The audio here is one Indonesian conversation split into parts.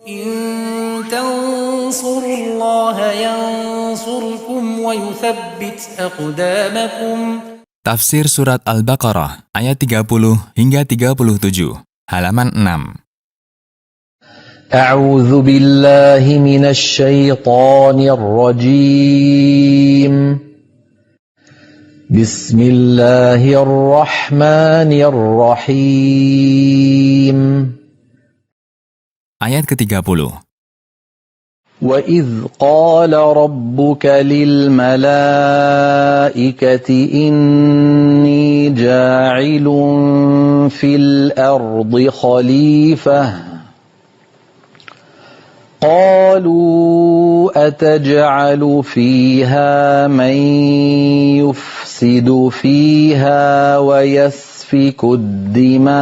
إن تنصروا الله ينصركم ويثبت أقدامكم. Tafsir Surat Al-Baqarah, ayat 30 hingga 37, halaman 6. أعوذ بالله من الشيطان الرجيم بسم الله الرحمن الرحيم Ayat ke-30. وَإِذْ قَالَ رَبُّكَ لِلْمَلَائِكَةِ إِنِّي جَاعِلٌ فِي الْأَرْضِ خَلِيفَةً قالوا أتجعل فيها من يفسد فيها ويسفك الدماء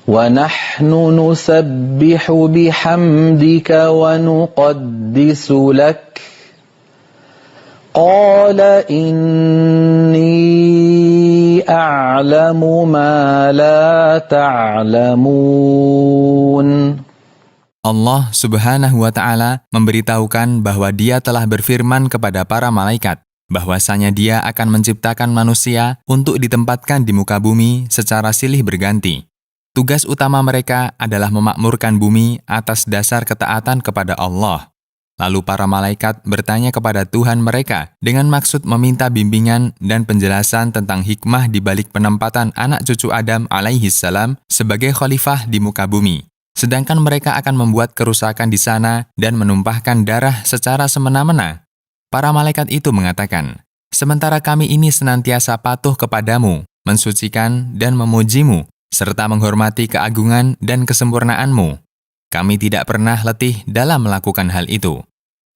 ونحن نسبح بحمدك ونقدس لك قال إني أعلم ما لا تعلمون. Allah Subhanahu wa Ta'ala memberitahukan bahwa Dia telah berfirman kepada para malaikat bahwasanya Dia akan menciptakan manusia untuk ditempatkan di muka bumi secara silih berganti. Tugas utama mereka adalah memakmurkan bumi atas dasar ketaatan kepada Allah. Lalu para malaikat bertanya kepada Tuhan mereka dengan maksud meminta bimbingan dan penjelasan tentang hikmah di balik penempatan anak cucu Adam alaihissalam sebagai khalifah di muka bumi. Sedangkan mereka akan membuat kerusakan di sana dan menumpahkan darah secara semena-mena. Para malaikat itu mengatakan, "Sementara kami ini senantiasa patuh kepadamu, mensucikan dan memujimu, serta menghormati keagungan dan kesempurnaanmu. Kami tidak pernah letih dalam melakukan hal itu."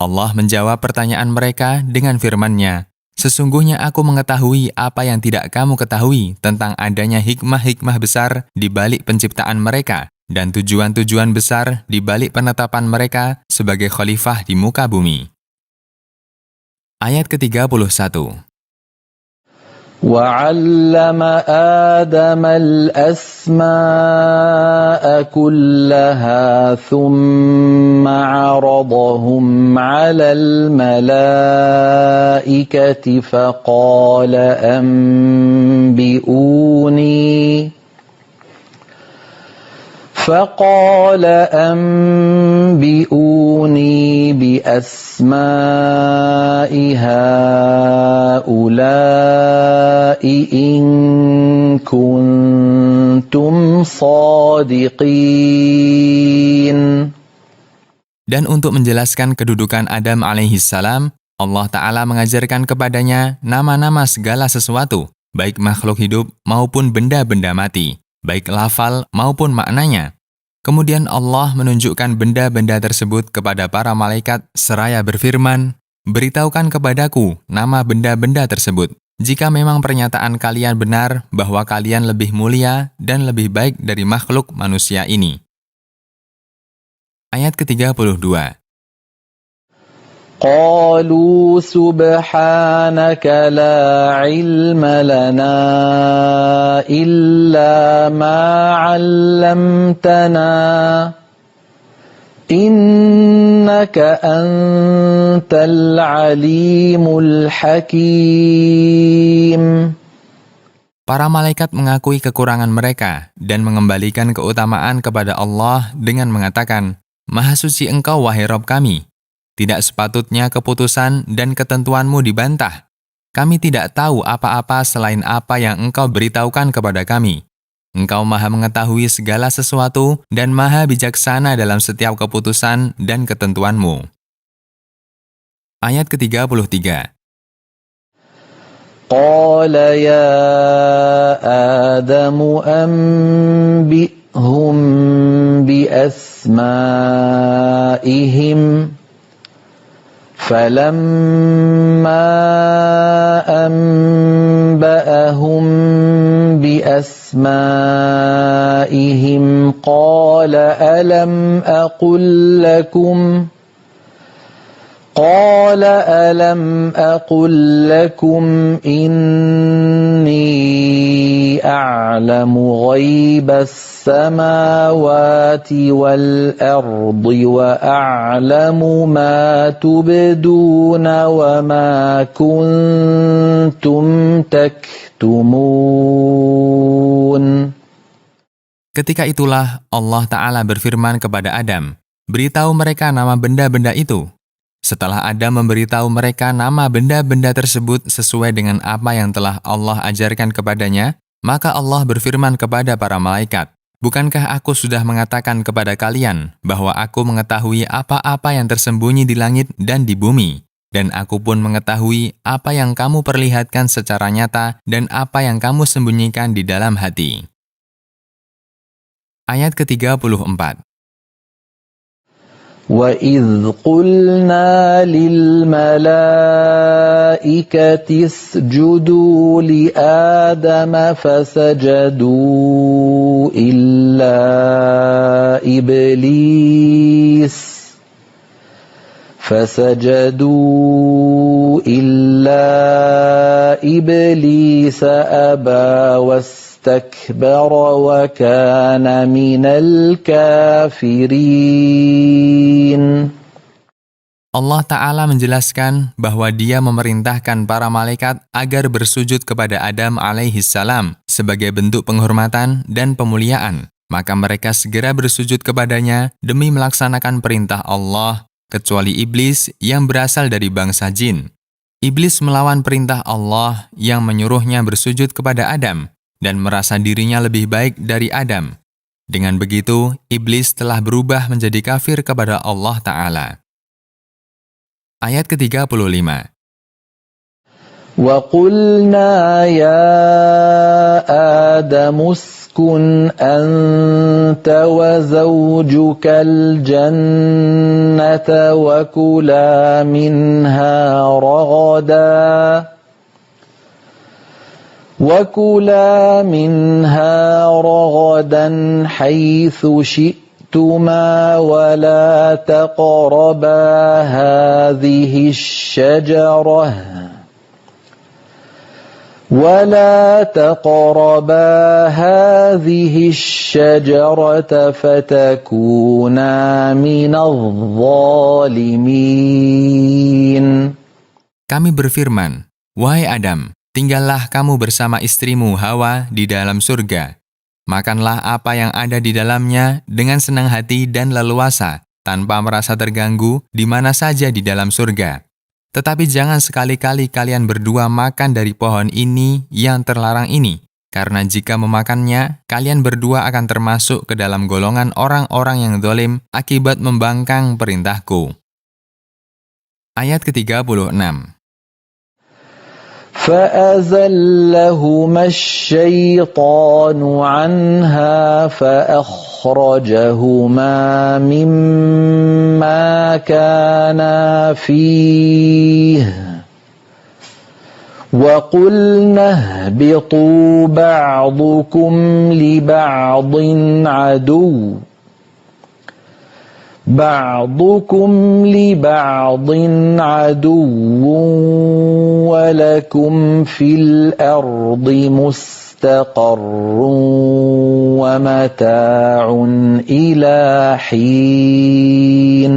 Allah menjawab pertanyaan mereka dengan firman-Nya, "Sesungguhnya aku mengetahui apa yang tidak kamu ketahui tentang adanya hikmah-hikmah besar di balik penciptaan mereka dan tujuan-tujuan besar di balik penetapan mereka sebagai khalifah di muka bumi." Ayat ke-31. وَعَلَّمَ آدَمَ الْأَسْمَاءَ كُلَّهَا ثُمَّ عَرَضَهُمْ عَلَى الْمَلَائِكَةِ فقال أنبئوني بأسماء هؤلاء إن كنتم صادقين. Dan untuk menjelaskan kedudukan Adam alaihissalam, Allah Ta'ala mengajarkan kepadanya nama-nama segala sesuatu, baik makhluk hidup maupun benda-benda mati, baik lafal maupun maknanya. Kemudian Allah menunjukkan benda-benda tersebut kepada para malaikat seraya berfirman, "Beritahukan kepadaku nama benda-benda tersebut, jika memang pernyataan kalian benar bahwa kalian lebih mulia dan lebih baik dari makhluk manusia ini." Ayat ke-32. قالوا سبحانك لا علم لنا إلا ما علمتنا إنك أنت العليم الحكيم. Para malaikat mengakui kekurangan mereka dan mengembalikan keutamaan kepada Allah dengan mengatakan, "Maha suci Engkau, wahai Rabb kami. Tidak sepatutnya keputusan dan ketentuanmu dibantah. Kami tidak tahu apa-apa selain apa yang Engkau beritahukan kepada kami. Engkau maha mengetahui segala sesuatu dan maha bijaksana dalam setiap keputusan dan ketentuanmu." Ayat ke-33. قال يا آدم أنبئهم بأسمائهم فلما أنبأهم بأسمائهم قال قال ألم أقل لكم إني أعلم غيب السماوات والأرض وأعلم ما تبدون وما كنتم تكتمون. Ketika itulah Allah Ta'ala berfirman kepada Adam, beritahu mereka nama benda-benda itu. Setelah Adam memberitahu mereka nama benda-benda tersebut sesuai dengan apa yang telah Allah ajarkan kepadanya, maka Allah berfirman kepada para malaikat, "Bukankah aku sudah mengatakan kepada kalian bahwa aku mengetahui apa-apa yang tersembunyi di langit dan di bumi, dan aku pun mengetahui apa yang kamu perlihatkan secara nyata dan apa yang kamu sembunyikan di dalam hati." Ayat ke-34. وَإِذْ قُلْنَا لِلْمَلَائِكَةِ اسْجُدُوا لِآدَمَ فَسَجَدُوا إِلَّا إِبْلِيسَ أَبَى واستكبر وكان من الكافرين. Allah Ta'ala menjelaskan bahwa Dia memerintahkan para malaikat agar bersujud kepada Adam alaihissalam sebagai bentuk penghormatan dan pemuliaan. Maka mereka segera bersujud kepadanya demi melaksanakan perintah Allah, kecuali iblis yang berasal dari bangsa jin. Iblis melawan perintah Allah yang menyuruhnya bersujud kepada Adam dan merasa dirinya lebih baik dari Adam. Dengan begitu, iblis telah berubah menjadi kafir kepada Allah Ta'ala. Ayat ke-35. وَقُلْنَا يَا آدَمُ اسْكُنْ أَنْتَ وَزَوْجُكَ الْجَنَّةَ وَكُلَا مِنْهَا رَغَدًا حَيْثُ شِئْتُمَا وَلَا تَقْرَبَا هَٰذِهِ الشَّجَرَةَ فَتَكُونَا مِنَ الظَّالِمِينَ. Kami berfirman, "Wahai Adam, tinggallah kamu bersama istrimu Hawa di dalam surga. Makanlah apa yang ada di dalamnya dengan senang hati dan leluasa, tanpa merasa terganggu di mana saja di dalam surga. Tetapi jangan sekali-kali kalian berdua makan dari pohon ini yang terlarang ini, karena jika memakannya, kalian berdua akan termasuk ke dalam golongan orang-orang yang zalim akibat membangkang perintahku." Ayat ke-36. فَأَزَلَّهُمَا الشَّيْطَانُ عَنْهَا فَأَخْرَجَهُمَا مِمَّا كَانَا فِيهِ وَقُلْنَا اهْبِطُوا بَعْضُكُمْ لِبَعْضٍ عَدُوٌّ وَلَكُمْ فِي الْأَرْضِ مُسْتَقَرٌّ وَمَتَاعٌ إِلَى حِينٍ.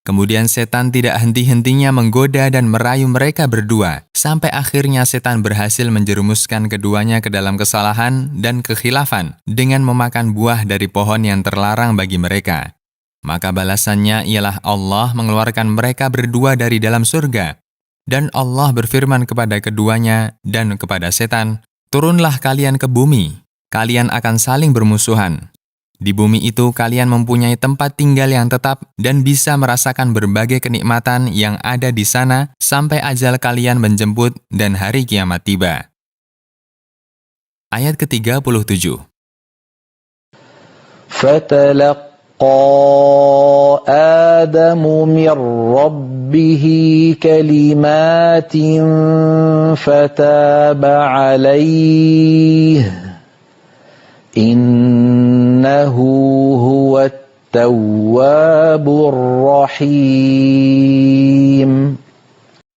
Kemudian setan tidak henti-hentinya menggoda dan merayu mereka berdua, sampai akhirnya setan berhasil menjerumuskan keduanya ke dalam kesalahan dan kekhilafan dengan memakan buah dari pohon yang terlarang bagi mereka. Maka balasannya ialah Allah mengeluarkan mereka berdua dari dalam surga. Dan Allah berfirman kepada keduanya dan kepada setan, "Turunlah kalian ke bumi, kalian akan saling bermusuhan. Di bumi itu kalian mempunyai tempat tinggal yang tetap dan bisa merasakan berbagai kenikmatan yang ada di sana sampai ajal kalian menjemput dan hari kiamat tiba." Ayat ke-37. فَتَلَقَّى آدَمُ مِنْ رَبِّهِ كَلِمَاتٍ فَتَابَ عَلَيْهِ إِنَّهُ هُوَ التواب الرحيم.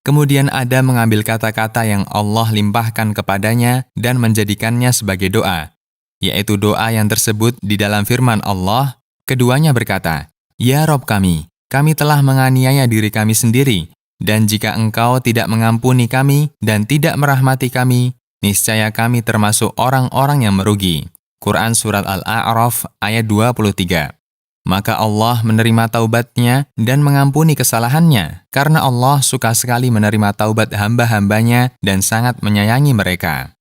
Kemudian Adam mengambil kata-kata yang Allah limpahkan kepadanya dan menjadikannya sebagai doa, yaitu doa yang tersebut di dalam firman Allah. Keduanya berkata, "Ya Rob kami telah menganiaya diri kami sendiri, dan jika Engkau tidak mengampuni kami dan tidak merahmati kami, niscaya kami termasuk orang-orang yang merugi." Quran Surat Al-A'raf ayat 23. Maka Allah menerima taubatnya dan mengampuni kesalahannya, karena Allah suka sekali menerima taubat hamba-hambanya dan sangat menyayangi mereka.